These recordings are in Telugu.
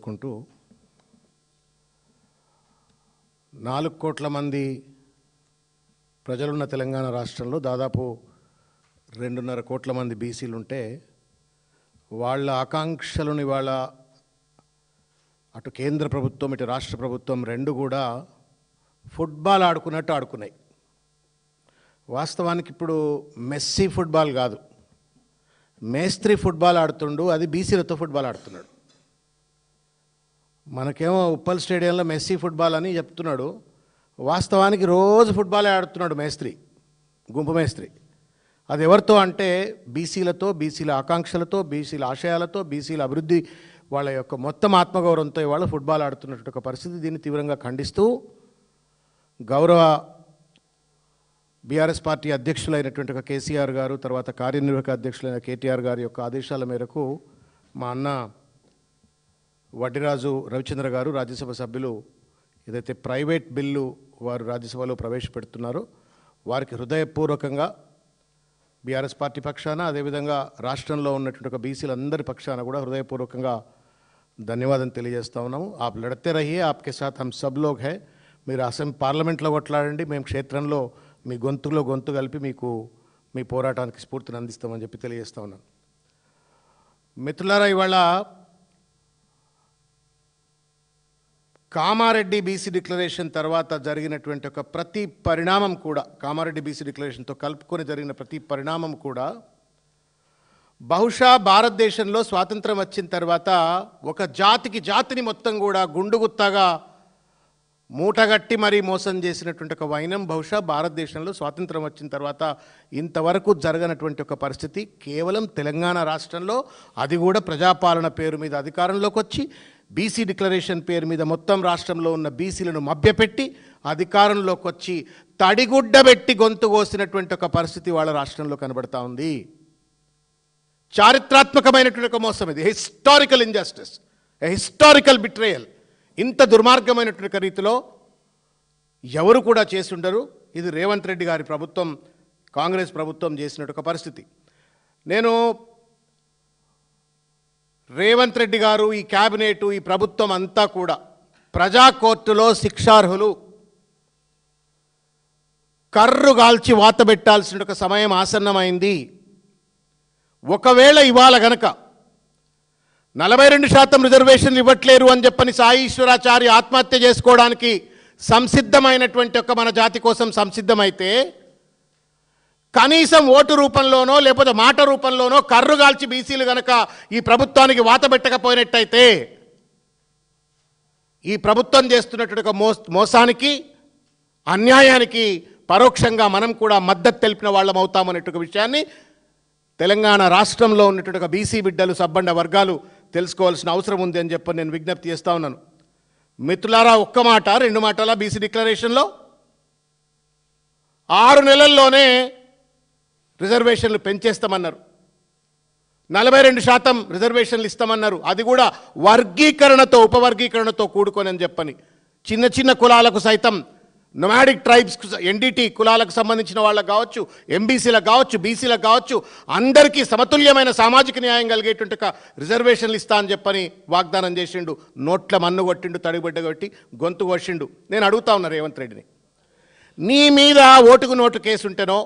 చేసుకుంటూ 4 కోట్ల మంది ప్రజలున్న తెలంగాణ రాష్ట్రంలో దాదాపు 2.5 కోట్ల మంది బీసీలు ఉంటే వాళ్ళ ఆకాంక్షలను ఇవాళ అటు కేంద్ర ప్రభుత్వం ఇటు రాష్ట్ర ప్రభుత్వం రెండు కూడా ఫుట్బాల్ ఆడుకున్నట్టు ఆడుకున్నాయి. వాస్తవానికి ఇప్పుడు మెస్సీ ఫుట్బాల్ కాదు, మేస్త్రి ఫుట్బాల్ ఆడుతుండు, అది బీసీలతో ఫుట్బాల్ ఆడుతున్నాడు. మనకేమో ఉప్పల్ స్టేడియంలో మెస్సీ ఫుట్బాల్ అని చెప్తున్నాడు, వాస్తవానికి రోజు ఫుట్బాలే ఆడుతున్నాడు మేస్త్రి, గుంపు మేస్త్రి. అది ఎవరితో అంటే బీసీలతో, బీసీల ఆకాంక్షలతో, బీసీల ఆశయాలతో, బీసీల అభివృద్ధి, వాళ్ళ యొక్క మొత్తం ఆత్మగౌరవంతో ఇవాళ ఫుట్బాల్ ఆడుతున్నటువంటి ఒక పరిస్థితి. దీన్ని తీవ్రంగా ఖండిస్తూ గౌరవ బీఆర్ఎస్ పార్టీ అధ్యక్షులైనటువంటి ఒక కేసీఆర్ గారు, తర్వాత కార్యనిర్వాహక అధ్యక్షులైన కేటీఆర్ గారి యొక్క ఆదేశాల మేరకు మా అన్న వడ్డిరాజు రవిచంద్ర గారు రాజ్యసభ సభ్యులు ఏదైతే ప్రైవేట్ బిల్లు వారు రాజ్యసభలో ప్రవేశపెడుతున్నారో వారికి హృదయపూర్వకంగా బీఆర్ఎస్ పార్టీ పక్షాన, అదేవిధంగా రాష్ట్రంలో ఉన్నటువంటి ఒక బీసీలందరి పక్షాన కూడా హృదయపూర్వకంగా ధన్యవాదం తెలియజేస్తా ఉన్నాము. ఆప్ లడతే రహియే, ఆప్కే సాత్ హమ్ సబ్ లోగ్ హై. మీరు పార్లమెంట్లో కొట్లాడండి, మేము క్షేత్రంలో మీ గొంతులో గొంతు కలిపి మీకు మీ పోరాటానికి స్ఫూర్తిని అందిస్తామని చెప్పి తెలియజేస్తా ఉన్నాను. మిత్రులారా, ఇవాళ కామారెడ్డి బీసీ డిక్లరేషన్ తర్వాత జరిగినటువంటి ఒక ప్రతి పరిణామం కూడా, కామారెడ్డి బీసీ డిక్లరేషన్తో కలుపుకొని జరిగిన ప్రతి పరిణామం కూడా బహుశా భారతదేశంలో స్వాతంత్రం వచ్చిన తర్వాత ఒక జాతిని మొత్తం కూడా గుండుగుత్తగా మూటగట్టి మరీ మోసం చేసినటువంటి ఒక వైనం బహుశా భారతదేశంలో స్వాతంత్రం వచ్చిన తర్వాత ఇంతవరకు జరగనటువంటి ఒక పరిస్థితి కేవలం తెలంగాణ రాష్ట్రంలో, అది కూడా ప్రజాపాలన పేరు మీద అధికారంలోకి వచ్చి బీసీ డిక్లరేషన్ పేరు మీద మొత్తం రాష్ట్రంలో ఉన్న బీసీలను మభ్యపెట్టి అధికారంలోకి వచ్చి తడిగుడ్డబెట్టి గొంతు కోసినటువంటి ఒక పరిస్థితి వాళ్ళ రాష్ట్రంలో కనబడతా ఉంది. చారిత్రాత్మకమైనటువంటి ఒక మోసం ఇది, హిస్టారికల్ ఇంజస్టిస్, హిస్టారికల్ బిట్రేయల్. ఇంత దుర్మార్గమైనటువంటి రీతిలో ఎవరు కూడా చేసి ఉండరు. ఇది రేవంత్ రెడ్డి గారి ప్రభుత్వం, కాంగ్రెస్ ప్రభుత్వం చేసినట్టు ఒక పరిస్థితి. నేను రేవంత్ రెడ్డి గారు, ఈ క్యాబినెట్, ఈ ప్రభుత్వం అంతా కూడా ప్రజా కోర్టులో శిక్షార్హులు, కర్రు గాల్చి వాత పెట్టాల్సిన ఒక సమయం ఆసన్నమైంది. ఒకవేళ ఇవాళ గనక 42% రిజర్వేషన్లు ఇవ్వట్లేరు అని చెప్పని సాయి ఈశ్వరాచారి ఆత్మహత్య చేసుకోవడానికి సంసిద్ధమైనటువంటి ఒక మన జాతి కోసం సంసిద్ధమైతే, కనీసం ఓటు రూపంలోనో లేకపోతే మాట రూపంలోనో కర్రుగాల్చి బీసీలు గనక ఈ ప్రభుత్వానికి వాత పెట్టకపోయినట్టయితే ఈ ప్రభుత్వం చేస్తున్నటువంటి మోసానికి, అన్యాయానికి పరోక్షంగా మనం కూడా మద్దతు తెలిపిన వాళ్ళం అవుతామనేటువంటి విషయాన్ని తెలంగాణ రాష్ట్రంలో ఉన్నటువంటి ఒక బీసీ బిడ్డలు, సబ్బండ వర్గాలు తెలుసుకోవాల్సిన అవసరం ఉంది అని చెప్పి నేను విజ్ఞప్తి చేస్తూ ఉన్నాను. మిత్రులారా, ఒక్క మాట 2 మాటల బీసీ డిక్లరేషన్లో 6 నెలల్లోనే రిజర్వేషన్లు పెంచేస్తామన్నారు, 42% రిజర్వేషన్లు ఇస్తామన్నారు. అది కూడా వర్గీకరణతో, ఉపవర్గీకరణతో కూడుకొని అని చెప్పని చిన్న చిన్న కులాలకు సైతం, నొమాడిక్ ట్రైబ్స్, ఎన్డీటీ కులాలకు సంబంధించిన వాళ్ళకు కావచ్చు, ఎంబీసీలకు కావచ్చు, బీసీలకు కావచ్చు, అందరికీ సమతుల్యమైన సామాజిక న్యాయం కలిగేటువంటి రిజర్వేషన్లు ఇస్తా అని చెప్పని వాగ్దానం చేసిండు. నోట్ల మన్ను కొట్టిండు, తడిబిడ్డ కొట్టి గొంతు కొట్టిండు. నేను అడుగుతా ఉన్నా రేవంత్ రెడ్డిని, నీ మీద ఓటుకు నోటు కేసు ఉంటేనో,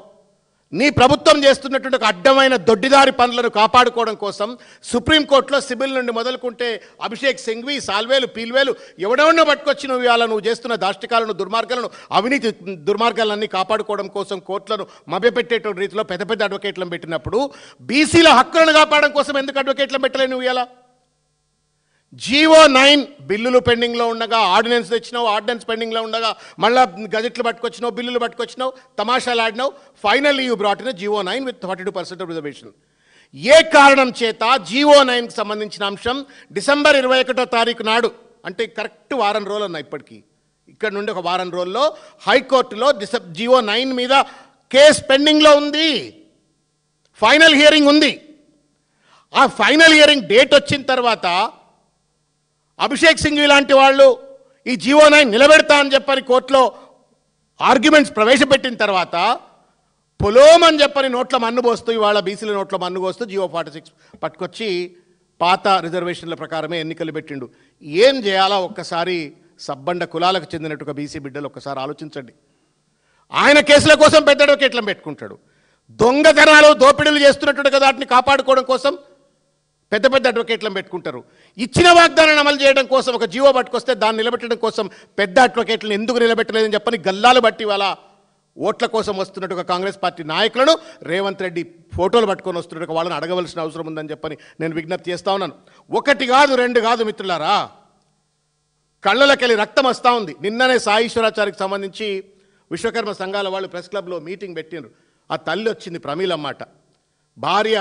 నీ ప్రభుత్వం చేస్తున్నటువంటి ఒక అడ్డమైన దొడ్డిదారి పనులను కాపాడుకోవడం కోసం సుప్రీంకోర్టులో సిబిల్ నుండి మొదలుకుంటే అభిషేక్ సింఘ్వి, సాల్వేలు, పీల్వేలు ఎవడెవడో పట్టుకొచ్చి నువ్వు ఇవాళ నువ్వు చేస్తున్న దాష్టికాలను, దుర్మార్గాలను, అవినీతి దుర్మార్గాలన్నీ కాపాడుకోవడం కోసం కోర్టులను మభ్యపెట్టేటువంటి రీతిలో పెద్ద పెద్ద అడ్వకేట్లను పెట్టినప్పుడు బీసీల హక్కులను కాపాడడం కోసం ఎందుకు అడ్వకేట్లను పెట్టలేవు నువ్వు? ఇలా జీవో 9 బిల్లులు పెండింగ్లో ఉండగా ఆర్డినెన్స్ తెచ్చినావు, ఆర్డినెన్స్ పెండింగ్లో ఉండగా మళ్ళీ గజెట్లు పట్టుకొచ్చినావు, బిల్లులు పట్టుకొచ్చినావు, తమాషాలు ఆడినావు. Finally you brought in GO 9 with 42% reservation. ఏ కారణం చేత జీవో 9కి సంబంధించిన అంశం డిసెంబర్ 21వ తారీఖు నాడు, అంటే కరెక్ట్ వారం రోజులు అన్న, ఇప్పటికీ ఇక్కడ నుండి ఒక వారం రోజుల్లో హైకోర్టులో జీవో 9 మీద కేసు పెండింగ్లో ఉంది, ఫైనల్ హియరింగ్ ఉంది. ఆ ఫైనల్ హియరింగ్ డేట్ వచ్చిన తర్వాత అభిషేక్ సింఘ్వి లాంటి వాళ్ళు ఈ జీవో 9 నిలబెడతా అని చెప్పని కోర్టులో ఆర్గ్యుమెంట్స్ ప్రవేశపెట్టిన తర్వాత పొలోమని చెప్పని నోట్ల మన్ను పోస్తూ, ఇవాళ బీసీల నోట్ల మన్ను పోస్తూ జీవో 46 పట్టుకొచ్చి పాత రిజర్వేషన్ల ప్రకారమే ఎన్నికలు పెట్టిండు. ఏం చేయాలా ఒక్కసారి సబ్బండ కులాలకు చెందినట్టుగా బీసీ బిడ్డలు ఒక్కసారి ఆలోచించండి. ఆయన కేసుల కోసం పెద్ద అడ్వకేట్లను పెట్టుకుంటాడు. దొంగతనాలు దోపిడీలు చేస్తున్నట్టుగా వాటిని కాపాడుకోవడం కోసం పెద్ద పెద్ద అడ్వకేట్లను పెట్టుకుంటారు. ఇచ్చిన వాగ్దానాన్ని అమలు చేయడం కోసం ఒక జీవో పట్టుకొస్తే దాన్ని నిలబెట్టడం కోసం పెద్ద అడ్వకేట్లను ఎందుకు నిలబెట్టలేదని చెప్పని గల్లాలు బట్టి వాళ్ళ ఓట్ల కోసం వస్తున్నట్టుగా కాంగ్రెస్ పార్టీ నాయకులను రేవంత్ రెడ్డి ఫోటోలు పట్టుకొని వస్తున్నట్టుగా వాళ్ళని అడగవలసిన అవసరం ఉందని చెప్పని నేను విజ్ఞప్తి చేస్తా ఉన్నాను. ఒకటి కాదు, రెండు కాదు మిత్రులారా, కళ్ళలకెళ్ళి రక్తం వస్తూ ఉంది. నిన్ననే సాయిశ్వరాచారికి సంబంధించి విశ్వకర్మ సంఘాల వాళ్ళు ప్రెస్ క్లబ్లో మీటింగ్ పెట్టినారు. ఆ తల్లి వచ్చింది ప్రమీలమ్మాట, భార్య,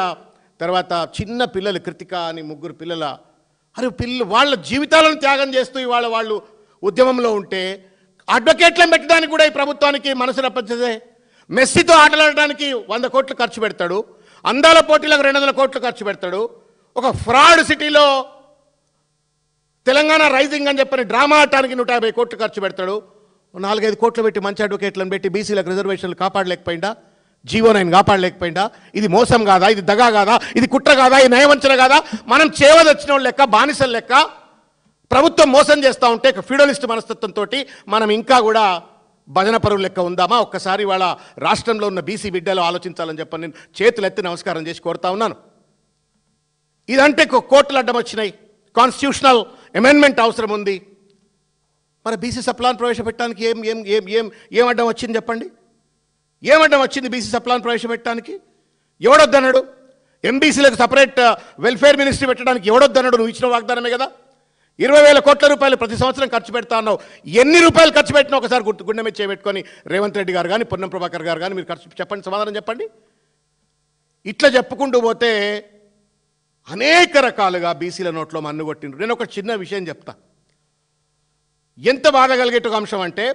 తర్వాత చిన్న పిల్లలు కృతిక అని ముగ్గురు పిల్లల వాళ్ళ జీవితాలను త్యాగం చేస్తూ ఇవాళ వాళ్ళు ఉద్యమంలో ఉంటే అడ్వకేట్లను పెట్టడానికి కూడా ఈ ప్రభుత్వానికి మనసు రప్పించదే. మెస్సీతో ఆటలాడడానికి 100 కోట్లు ఖర్చు పెడతాడు, అందాల పోటీలకు 200 కోట్లు ఖర్చు పెడతాడు, ఒక ఫ్రాడ్ సిటీలో తెలంగాణ రైజింగ్ అని చెప్పని డ్రామా ఆడటానికి 150 కోట్లు ఖర్చు పెడతాడు. 4-5 కోట్లు పెట్టి మంచి అడ్వకేట్లను పెట్టి బీసీలకు రిజర్వేషన్లు కాపాడలేకపోయిందా? జీవో 9 కాపాడలేకపోయిందా? ఇది మోసం కాదా? ఇది దగా కాదా? ఇది కుట్ర కాదా? ఇది నయవంచన కాదా? మనం చేవదొచ్చిన వాళ్ళు లెక్క, బానిసల లెక్క ప్రభుత్వం మోసం చేస్తూ ఉంటే ఫ్యూడలిస్ట్ మనస్తత్వంతో మనం ఇంకా కూడా భజన పరువు లెక్క ఉందామా? ఒక్కసారి వాళ్ళ రాష్ట్రంలో ఉన్న బీసీ బిడ్డలు ఆలోచించాలని చెప్పని నేను చేతులెత్తి నమస్కారం చేసి కోరుతా ఉన్నాను. ఇదంటే కోర్టులు అడ్డం వచ్చినాయి, కాన్స్టిట్యూషనల్ అమెండ్మెంట్ అవసరం ఉంది. మరి బీసీ సప్లాన్ ప్రవేశపెట్టడానికి ఏం ఏం ఏం ఏం ఏం అడ్డం వచ్చింది చెప్పండి? ఏమడ్డం వచ్చింది బీసీ సప్లాన్ ప్రవేశపెట్టడానికి? ఎవడొద్దన్నాడు? ఎంబీసీలకు సపరేట్ వెల్ఫేర్ మినిస్ట్రీ పెట్టడానికి ఎవడొద్దన్నాడు? నువ్వు ఇచ్చిన వాగ్దానమే కదా. 20,000 కోట్ల రూపాయలు ప్రతి సంవత్సరం ఖర్చు పెడతా ఉన్నావు. ఎన్ని రూపాయలు ఖర్చు పెట్టినా ఒకసారి గుండె మీద చేయబెట్టుకొని రేవంత్ రెడ్డి గారు కానీ పొన్నం ప్రభాకర్ గారు కానీ మీరు ఖర్చు చెప్పండి, సమాధానం చెప్పండి. ఇట్లా చెప్పుకుంటూ పోతే అనేక రకాలుగా బీసీల నోట్లో మన్ను కొట్టిండ్రు. నేను ఒక చిన్న విషయం చెప్తా. ఎంత బాధ కలిగేట అంశం అంటే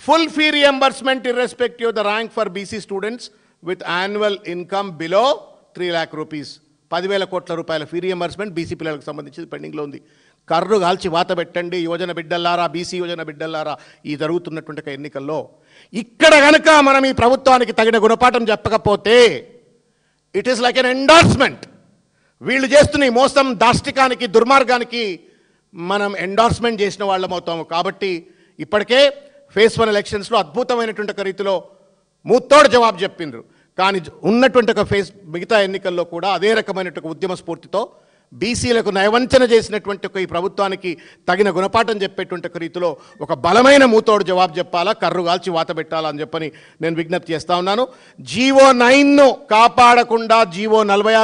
full fee reimbursement irrespective of the rank for BC students with annual income below 3 lakh rupees. 10,000 కోట్ల రూపాయల ఫీ రియంబర్స్మెంట్ బీసీ పిల్లలకు సంబంధించి పెండింగ్లో ఉంది. కర్రు కాల్చి వాత పెట్టండి యువజన బిడ్డల్లారా, బీసీ యువజన బిడ్డల్లారా. ఈ జరుగుతున్నటువంటి ఎన్నికల్లో ఇక్కడ కనుక మనం ఈ ప్రభుత్వానికి తగిన గుణపాఠం చెప్పకపోతే it is like an endorsement. వీళ్ళు చేస్తున్న ఈ మోసం, దాష్టికానికి, దుర్మార్గానికి మనం ఎండార్స్మెంట్ చేసిన వాళ్ళం అవుతాము. కాబట్టి ఇప్పటికే ఫేస్ 1 ఎలక్షన్స్లో అద్భుతమైనటువంటి ఒక రీతిలో మూత్తోడు జవాబు చెప్పిండ్రు. కానీ ఉన్నటువంటి ఒక మిగతా ఎన్నికల్లో కూడా అదే రకమైనటువంటి ఉద్యమ స్ఫూర్తితో బీసీలకు నయవంచన చేసినటువంటి ఒక ఈ ప్రభుత్వానికి తగిన గుణపాఠం చెప్పేటువంటి ఒక రీతిలో ఒక బలమైన మూతోడు జవాబు చెప్పాలా, కర్రు కాల్చి వాత పెట్టాలా అని చెప్పని నేను విజ్ఞప్తి చేస్తా ఉన్నాను. GO 9ను కాపాడకుండా GO 46